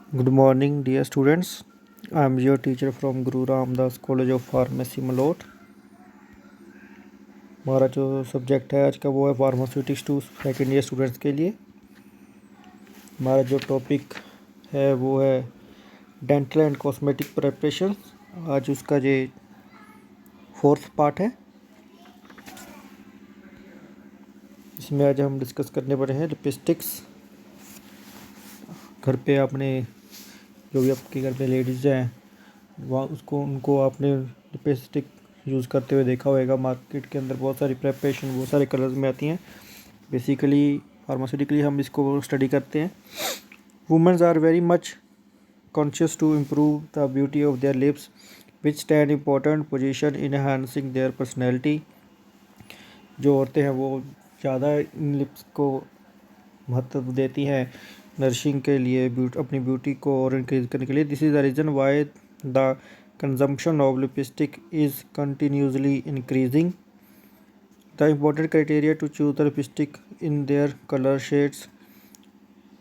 Good morning, dear students. I am your teacher from Guru Ramdas College of Pharmacy Malout. हमारा जो subject है आज का वो है pharmaceutics two second year students के लिए। हमारा जो टॉपिक है वो है डेंटल एंड कॉस्मेटिक प्रिपरेशन। आज उसका ये फोर्थ पार्ट है। इसमें आज हम डिस्कस करने वाले हैं लिपस्टिक्स। घर पे आपने जो भी आपके घर पे लेडीज़ हैं वहाँ उनको आपने लिपस्टिक यूज़ करते हुए देखा होगा। मार्केट के अंदर बहुत सारी प्रेपरेशन बहुत सारे कलर्स में आती हैं। बेसिकली फार्मास्यूटिकली हम इसको स्टडी करते हैं। Womens are very much conscious to improve the beauty of their lips which stand important position in enhancing their personality. जो औरतें हैं वो ज़्यादा इन लिप्स को महत्व देती हैं नरिशिंग के लिए, अपनी ब्यूटी को और इंक्रीज करने के लिए। This is the reason why the consumption of lipstick is continuously increasing. The important criteria to choose the lipstick in their colour shades,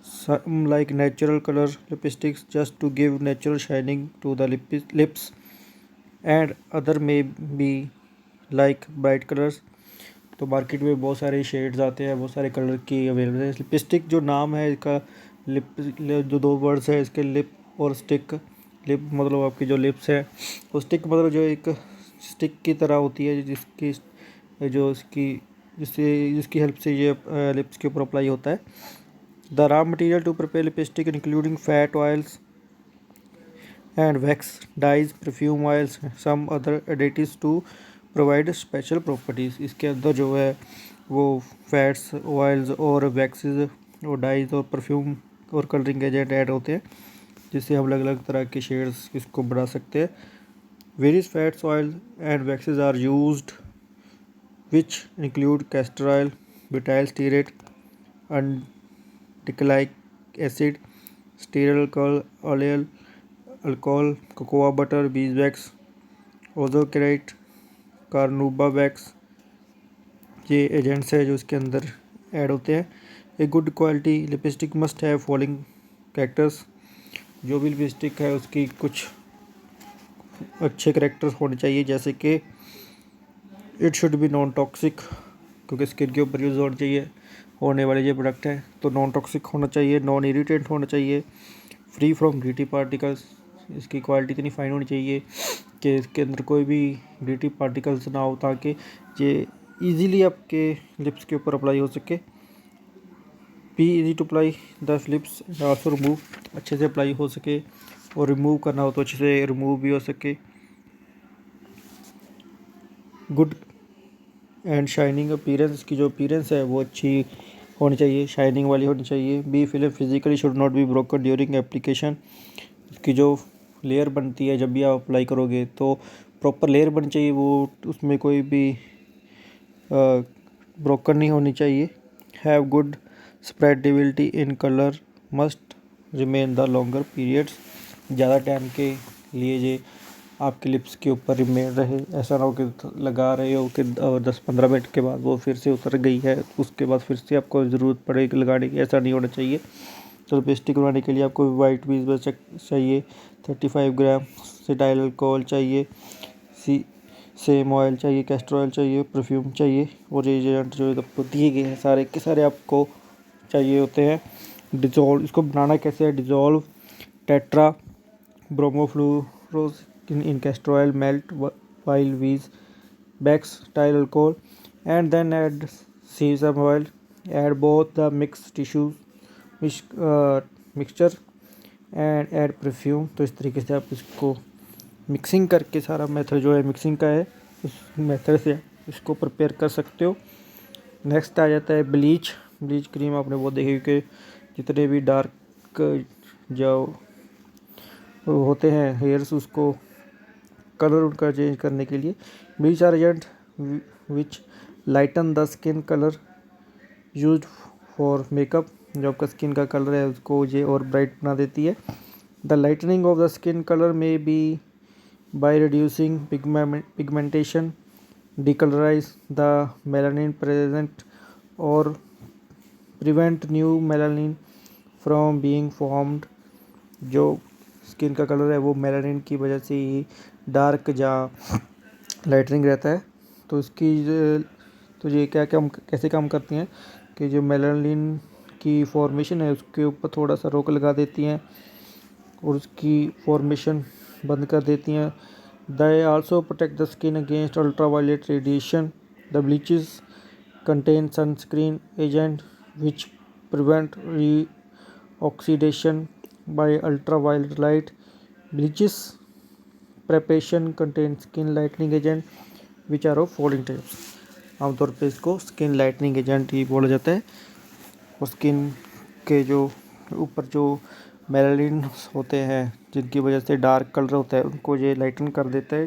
some like natural color lipsticks just to give natural shining to the lips, and other may be like bright colors। तो market में बहुत सारे shades आते हैं, बहुत सारे colour की available है। लिपस्टिक जो नाम है इसका, जो दो वर्ड्स है इसके, लिप और स्टिक। लिप मतलब आपकी जो लिप्स है, और स्टिक मतलब जो एक स्टिक की तरह होती है जिसकी जिसकी हेल्प से ये लिप्स के ऊपर अप्लाई होता है। The raw material to prepare lipstick including fat oils and wax, dyes, perfume oils, some other additives to provide special properties। इसके अंदर जो है वो फैट्स, ऑयल्स और वैक्सेस और डाइज और परफ्यूम और कलरिंग एजेंट ऐड होते हैं जिससे हम अलग अलग तरह के शेड्स इसको बना सकते हैं। Various fats, oil and waxes are used which include castor oil, butyl stearate, diclaic acid, sterol oil, alcohol, cocoa butter, beeswax, ozokerite, carnauba wax, ये एजेंट्स है जो इसके अंदर ऐड होते हैं। A good quality lipstick must have following characters. जो भी lipstick है उसकी कुछ अच्छे कैरेक्टर्स होने चाहिए, जैसे कि it should be non toxic, क्योंकि स्किन के ऊपर यूज़ होने चाहिए होने वाले ये प्रोडक्ट है, तो नॉन टॉक्सिक होना चाहिए, नॉन इरिटेंट होना चाहिए, फ्री फ्रॉम ग्रीटी पार्टिकल्स। इसकी क्वालिटी इतनी फाइन होनी चाहिए कि इसके अंदर कोई भी ग्रीटी पार्टिकल्स ना हो, ताकि ये इजीली आपके लिप्स के ऊपर अप्लाई हो सके। Be easy to apply the lips, also remove, अच्छे से अप्लाई हो सके, और रिमूव करना हो तो अच्छे से रिमूव भी हो सके। गुड एंड शाइनिंग अपीयरेंस, इसकी जो अपीयरेंस है वो अच्छी होनी चाहिए, शाइनिंग वाली होनी चाहिए। Be film physically should not be broken during application, इसकी जो लेयर बनती है जब भी आप अप्लाई करोगे तो प्रॉपर लेयर बननी चाहिए, वो उसमें कोई भी ब्रोकन नहीं होनी चाहिए। Have good spreadability in colour, must remain the longer periods, ज़्यादा टाइम के लिए ये आपके लिप्स के ऊपर रिमेन रहे। ऐसा ना हो कि लगा रहे हो कि 10-15 मिनट के बाद वो फिर से उतर गई है, उसके बाद फिर से आपको ज़रूरत पड़ेगी लगाने की, ऐसा नहीं होना चाहिए। तो लिपस्टिक बनाने के लिए आपको वाइट बीज चाहिए, 35 ग्राम सिटाइल अल्कोहल चाहिए, सेम ऑयल चाहिए, कैस्टर ऑयल चाहिए, परफ्यूम चाहिए, और ये एजेंट जो आपको दिए गए हैं सारे के सारे आपको चाहिए होते हैं। डिजोल्व, इसको बनाना कैसे है? Dissolve tetrabromofluorescein in castor oil, melt while whiz backs tile alcohol, and then add sesame oil. Add both the mixed tissues mixture and add perfume। तो इस तरीके से आप इसको मिक्सिंग करके, सारा मेथड जो है मिक्सिंग का है, उस मेथड से इसको प्रिपेयर कर सकते हो। नेक्स्ट आ जाता है ब्लीच। ब्लीच क्रीम आपने वो देखी कि जितने भी डार्क जो होते हैं हेयर्स, उसको कलर उनका चेंज करने के लिए। Bleach are agent which lighten the skin colour use for makeup, जो आपका स्किन का कलर है उसको ये और ब्राइट बना देती है। The lightening of the skin colour में be by reducing pigmentation, decolourise the melanin present और prevent new melanin from being formed। जो स्किन का कलर है वो मेलानिन की वजह से ही डार्क या लाइटनिंग रहता है। तो तो ये क्या काम कैसे काम करती हैं कि जो मेलानिन की फॉर्मेशन है उसके ऊपर थोड़ा सा रोक लगा देती हैं और उसकी फॉर्मेशन बंद कर देती हैं। They also protect the skin against ultraviolet radiation. The bleaches contain sunscreen agent which prevent reoxidation by ultraviolet light. Bleaches preparation contains skin lightening agent which are of following types. आमतौर पे इसको skin lightening agent ही बोला जाता है और skin के जो ऊपर जो मेलानिन होते हैं जिनकी वजह से डार्क कलर होता है उनको ये लाइटन कर देता है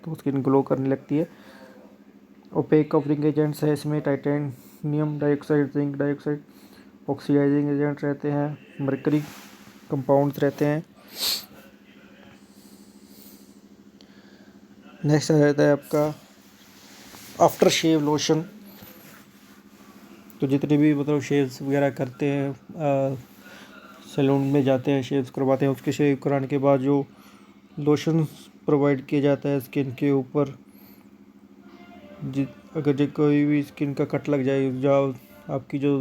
तो स्किन ग्लो करने लगती है। ओपेक कवरिंग एजेंट्स है इसमें titanium dioxide, zinc dioxide, oxidising agent रहते हैं, मरकरी कंपाउंड्स रहते हैं। नेक्स्ट आ जाता है आपका आफ्टर शेव लोशन। तो जितने भी मतलब शेव्स वगैरह करते हैं सैलून में जाते हैं शेव्स करवाते हैं उसके शेव कराने के बाद जो लोशन प्रोवाइड किया जाता है स्किन के ऊपर अगर जो कोई भी स्किन का कट लग जाए या आपकी जो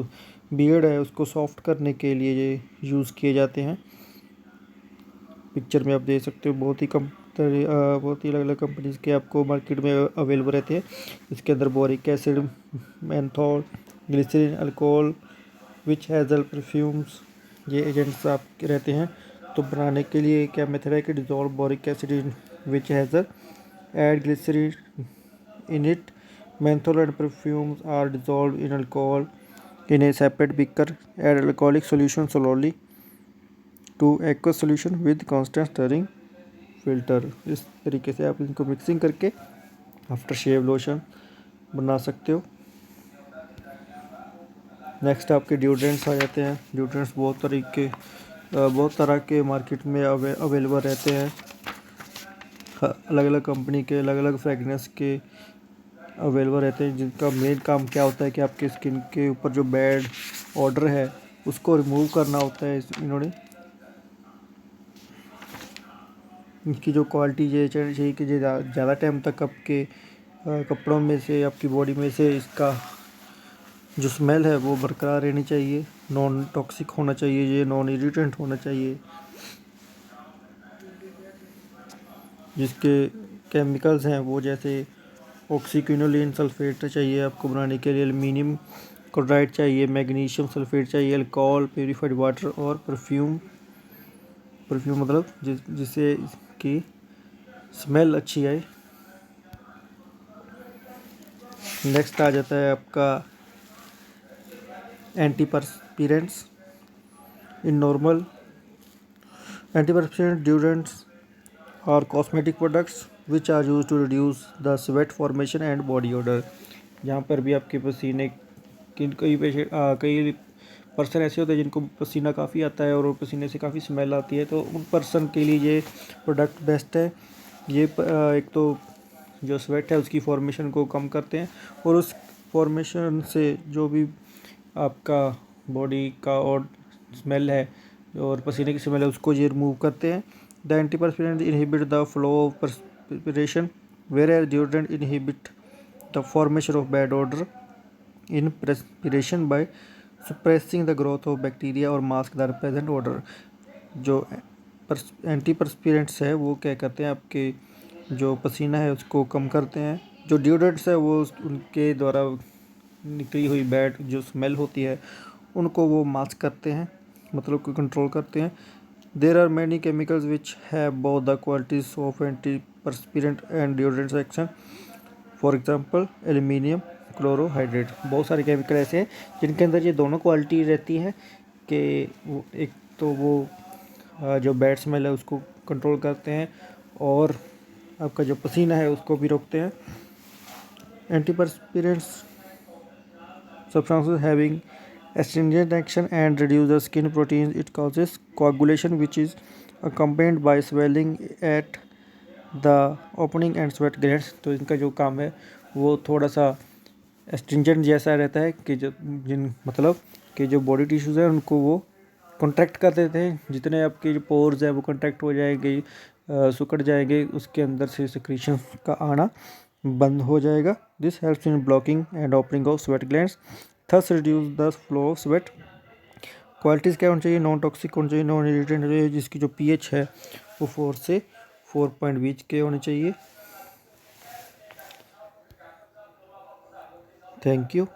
बियर्ड है उसको सॉफ्ट करने के लिए ये यूज़ किए जाते हैं। पिक्चर में आप देख सकते हो बहुत ही अलग अलग कंपनीज के आपको मार्केट में अवेलेबल रहते हैं। इसके अंदर boric acid, menthol, glycerine, alcohol, witch hazel, perfumes ये एजेंट्स आपके रहते हैं। तो बनाने के लिए क्या मेथड है कि dissolve boric acid in witch hazel, add glycerine in it. Menthol and perfumes are dissolved in alcohol in a separate beaker. Add alcoholic solution slowly to aqueous solution with constant stirring filter. इस तरीके से आप इनको mixing करके after shave lotion बना सकते हो। Next आपके ड्यूड्रेंट्स आ जाते हैं। ड्यूड्रेंट्स बहुत तरह के मार्केट में अवेलेबल रहते हैं। अलग अलग कंपनी के अलग अलग फ्रेगनेंस के अवेलेबल रहते हैं जिनका मेन काम क्या होता है कि आपके स्किन के ऊपर जो बैड ऑर्डर है उसको रिमूव करना होता है। इन्होंने इनकी जो क्वालिटी ये चाहिए कि ज़्यादा टाइम तक आपके कपड़ों में से आपकी बॉडी में से इसका जो स्मेल है वो बरकरार रहनी चाहिए, नॉन टॉक्सिक होना चाहिए, ये नॉन इरिटेंट होना चाहिए। जिसके केमिकल्स हैं वो जैसे ऑक्सीक्विनोलिन सल्फेट चाहिए आपको बनाने के लिए, एल्युमिनियम क्लोराइड चाहिए, मैग्नीशियम सल्फेट चाहिए, अल्कोहल, प्यूरिफाइड वाटर और परफ्यूम मतलब जिससे की स्मेल अच्छी आए। नेक्स्ट आ जाता है आपका एंटीपर्स्पिरेंट्स इन नॉर्मल। एंटीपर्स्पिरेंट ड्यूरेंट्स और cosmetic products which are use to reduce the sweat formation and body odour. यहाँ पर भी आपके पसीने कई पर्सन ऐसे होते हैं जिनको पसीना काफ़ी आता है और पसीने से काफ़ी स्मेल आती है, तो उन पर्सन के लिए ये प्रोडक्ट बेस्ट है। ये एक तो जो स्वेट है उसकी फॉर्मेशन को कम करते हैं और उस फॉर्मेशन से जो भी आपका बॉडी का और स्मेल है और पसीने की स्मेल है उसको ये रिमूव करते हैं। The antiperspirant inhibit the flow of perspiration whereas deodorant inhibit the formation of bad odor in perspiration by suppressing the growth of bacteria or mask the present odor। जो एंटीपर्स्पिरेंट्स है वो क्या करते हैं आपके जो पसीना है उसको कम करते हैं। जो डिओड्रेंट्स है वो उनके द्वारा निकली हुई बैड जो स्मेल होती है उनको वो मास्क करते हैं, मतलब को कंट्रोल करते हैं। There are many chemicals which have both the qualities of antiperspirant and deodorant action. For example aluminium chlorohydrate. बहुत सारे केमिकल ऐसे हैं जिनके अंदर ये दोनों क्वालिटी रहती हैं कि वो एक तो वो जो बैड स्मेल है उसको कंट्रोल करते हैं और आपका जो पसीना है उसको भी रोकते हैं। एंटीपर्स्पिरेंट्स substances having astringent action and reduce the skin proteins. It causes coagulation which is accompanied by swelling at the opening and sweat glands। तो इनका जो काम है वो थोड़ा सा एस्ट्रिंजेंट जैसा रहता है कि जो मतलब कि जो बॉडी टिश्यूज़ है उनको वो कॉन्ट्रैक्ट कर देते हैं, जितने आपके जो पोर्स हैं वो कॉन्ट्रैक्ट हो जाएंगे, सुकड़ जाएंगे, उसके अंदर से सिक्रीशन का आना बंद हो जाएगा। This helps in blocking and opening of sweat glands, thus reduce the flow of sweat. Qualities क्या होनी चाहिए? नॉन टॉक्सिक होनी चाहिए, नॉन इरिटेंट होनी चाहिए, जिसकी जो पीएच है वो 4 से 4.20 के होने चाहिए। Thank you.